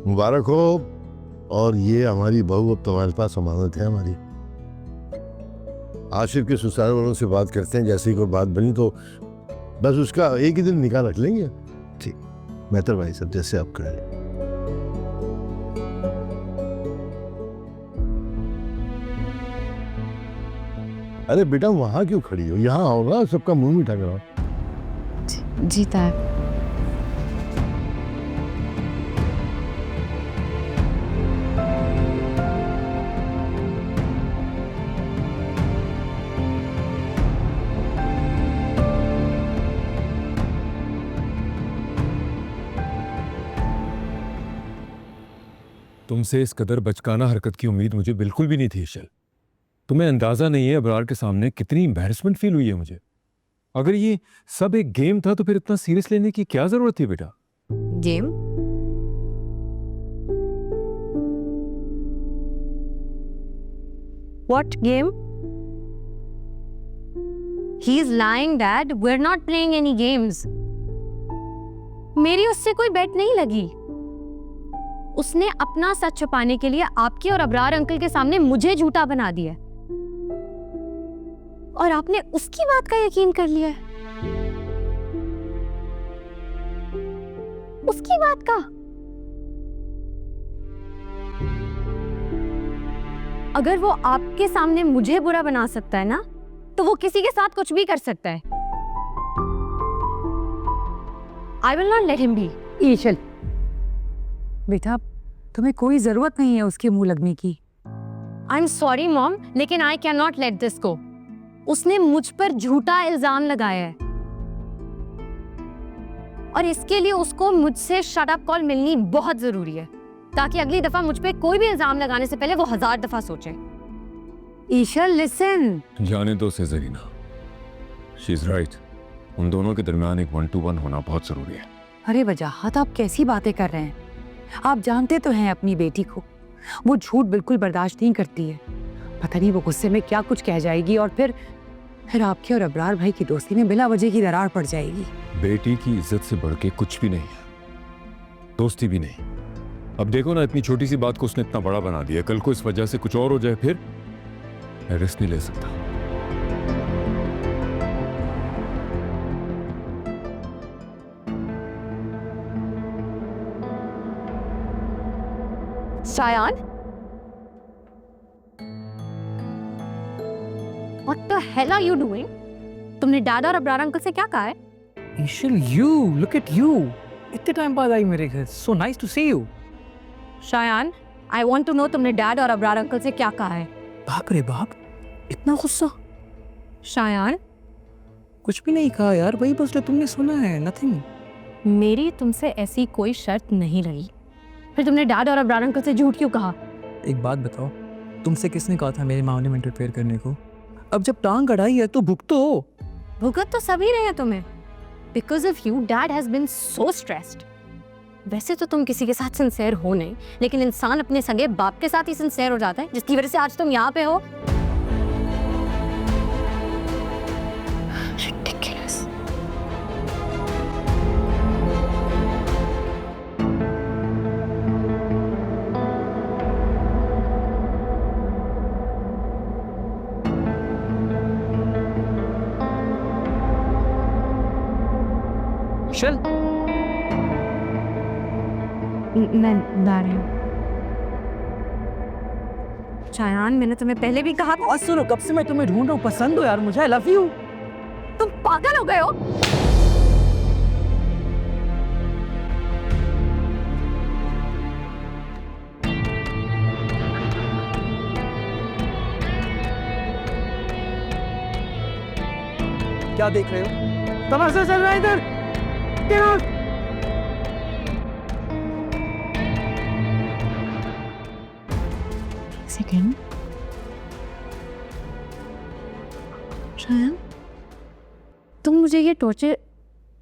मुबारक हो। और ये हमारी बहू अब तुम्हारे पास अमानत है हमारी। आशिफ के ससुराल वालों से बात करते हैं, जैसे ही कोई बात बनी तो बस उसका एक ही दिन निकाह रख लेंगे। ठीक, मेहतर भाई साहब जैसे आप करें। अरे बेटा वहां क्यों खड़ी हो, यहाँ आओ ना, सबका मुंह मीठा कराओ। जी ताया। तुमसे इस कदर बचकाना हरकत की उम्मीद मुझे बिल्कुल भी नहीं थी ईशल। तुम्हें अंदाजा नहीं है अबरार के सामने कितनी एम्बैरेसमेंट फील हुई है मुझे। अगर ये सब एक गेम था तो फिर इतना सीरियस लेने की क्या जरूरत थी बेटा? Game? What game? He is lying, Dad. We're not playing any games. मेरी उससे कोई बेट नहीं लगी। उसने अपना सच छुपाने के लिए आपके और अबरार अंकल के सामने मुझे झूठा बना दिया और आपने उसकी बात का यकीन कर लिया है। उसकी बात का? अगर वो आपके सामने मुझे बुरा बना सकता है ना, तो वो किसी के साथ कुछ भी कर सकता है। I will not let him be. ईशल, बेटा तुम्हें कोई जरूरत नहीं है उसके मुंह लगने की। I'm sorry मॉम, लेकिन I cannot let this go. उसने मुझ पर झूठा इल्जाम लगाया है और इसके लिए उसको मुझसे शट अप कॉल मिलनी बहुत जरूरी है, ताकि अगली दफा मुझ पे कोई भी इल्जाम लगाने से पहले वो 1000 दफा सोचे। ईशल लिसन। जाने दो से जरीना, शी इज राइट। उन दोनों के दरमियान एक 1-to-1 होना बहुत जरूरी है। अरे वजाहत, आप कैसी बातें कर रहे हैं? आप जानते तो हैं अपनी बेटी को, वो झूठ बिल्कुल बर्दाश्त नहीं करती है। पता नहीं वो गुस्से में क्या कुछ कह जाएगी और फिर आपके और अबरार भाई की दोस्ती में बिला वजह की दरार पड़ जाएगी। बेटी की इज्जत से बढ़ के कुछ भी नहीं है, दोस्ती भी नहीं। अब देखो ना, इतनी छोटी सी बात को उसने इतना बड़ा बना दिया। कल को इस वजह से कुछ और हो जाए, फिर मैं रिस्क नहीं ले सकता। Shayan, What the hell are you doing? तुमने डैड और अबरार अंकल से क्या कहा है? Eshal, you look at you. इतने टाइम बाद आई मेरे घर। So nice to see you. Shayan, I want to know तुमने डैड और अबरार अंकल से क्या कहा है? बाप रे बाप, इतना गुस्सा। शायान, कुछ भी नहीं कहा यार, वही बस जो तुमने सुना है, nothing. मेरी तुमसे ऐसी कोई शर्त नहीं लगी, फिर तुमने डैड और अबरार अंकल से झूठ क्यों कहा? एक बात बताओ, तुमसे किसने कहा था मेरे मामले में इंटरफेयर करने को? अब जब टांग अड़ाई है तो भुगतो। भुगत तो सभी रहे हैं तुम्हें। Because of you, Dad has been so stressed. वैसे तो तुम किसी के साथ सिंसेयर हो नहीं, लेकिन इंसान अपने सगे बाप के साथ ही सिंसेयर हो जाता है, जिसकी वजह से आज तुम यहाँ पे हो। Ridiculous. चल, मैं ला रही हूँ। शायान, मैंने तुम्हें पहले भी कहा था। और सुनो, कब से मैं तुम्हें ढूंढ रहा हूँ, पसंद हो यार मुझे, आई लव यू। तुम पागल हो गए हो? क्या देख रहे हो? तमाशा चल रहा है इधर। Get out! सेकंड। शायान, तुम मुझे ये टॉर्चर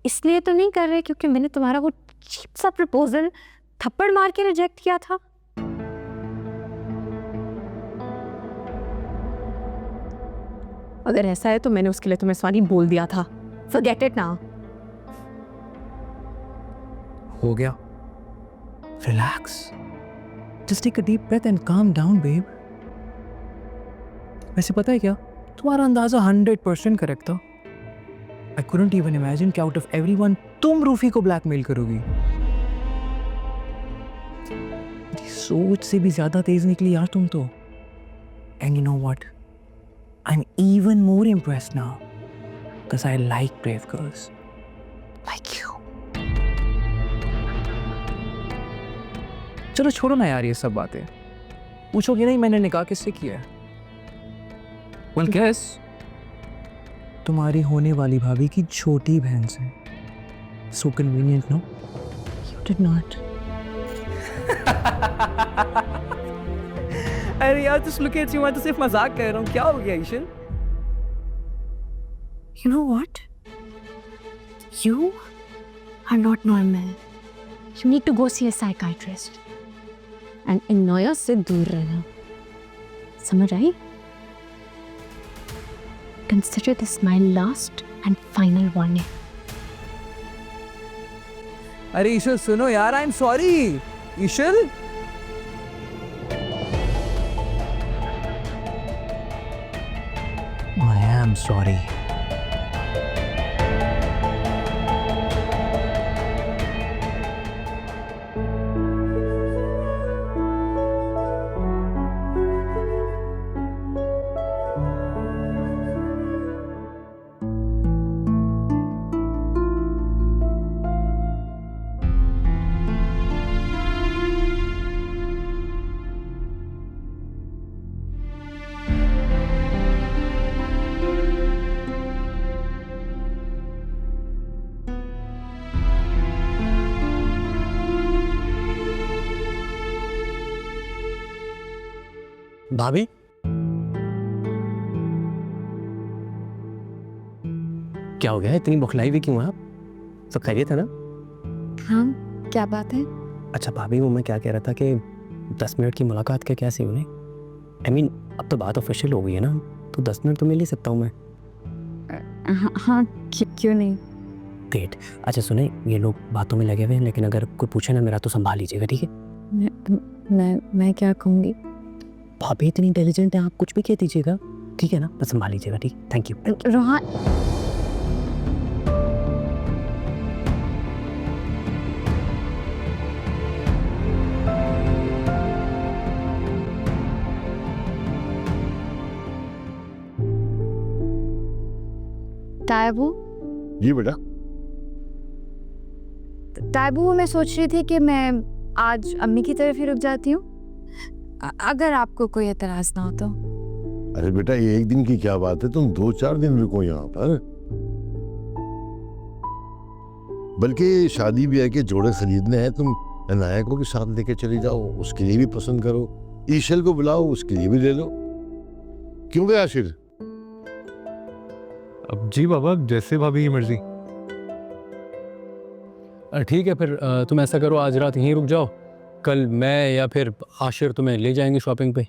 इसलिए तो नहीं कर रहे क्योंकि मैंने तुम्हारा वो चीप सा प्रपोजल थप्पड़ मार के रिजेक्ट किया था? अगर ऐसा है तो मैंने उसके लिए तुम्हें सॉरी बोल दिया था। Forget it now. हो गया, Relax. Just take a deep breath and calm down, babe. वैसे पता है क्या, तुम्हारा अंदाजा 100% करेक्ट था. I couldn't even imagine कि out of everyone तुम रूफी को ब्लैकमेल करोगी. मेरी सोच से भी ज्यादा तेज निकली यार तुम तो. And you know what? I'm even more impressed now because I like brave girls like you. चलो छोड़ो ना यार ये सब बातें. पूछोगे नहीं मैंने निकाह किससे किया है? Well, guess. तुम्हारी होने वाली भाभी की छोटी बहन से. So convenient, no? You did not. अरे यार just look at you, मैं तो सिर्फ मजाक कर रहा हूँ. क्या हो गया ईशल? You know what? You are not normal. You need to go see a psychiatrist. And इन नॉयर्स से दूर रहना. समझ आई? Consider this my last and final warning. अरे ईशल सुनो यार, I'm sorry. ईशल? I am sorry. भाभी, क्या हो गया? इतनी बौखलाई हुई क्यों आप? सब खैरियत है ना? हाँ, क्या बात है? अच्छा भाभी, वो मैं क्या कह रहा था कि 10 मिनट की मुलाकात का क्या सी उन्हें? I mean, अब तो बात ऑफिशियल हो गई है ना, तो 10 मिनट तो मिल ही सकता हूँ मैं. हाँ, क्यों नहीं? ग्रेट. अच्छा सुने, ये लोग बातों में लगे हुए हैं, लेकिन अगर कोई पूछे ना मेरा तो संभाल लीजिएगा, ठीक है? मैं क्या कहूँगी? भाभी इतनी इंटेलिजेंट है, आप कुछ भी कह दीजिएगा, ठीक है ना? बस संभाल लीजिएगा, ठीक? Thank you. रोहान, तायबू, जी बेटा. तायबू, मैं सोच रही थी कि मैं आज अम्मी की तरफ ही रुक जाती हूँ, अगर आपको कोई एतराज ना हो तो. अरे बेटा, ये एक दिन की क्या बात है, तुम 2-4 दिन रुको यहाँ पर. बल्कि शादी ब्याह के जोड़े खरीदने हैं, तुम अनाया को के साथ लेके चली जाओ, उसके लिए भी पसंद करो. ईशल को बुलाओ, उसके लिए भी ले लो. क्यों बे आशिर? अब जी बाबा, जैसे भाभी की मर्जी. ठीक है फिर तुम ऐसा करो, आज रात यहीं रुक जाओ. कल मैं या फिर आशिर तुम्हें ले जाएंगे शॉपिंग पे.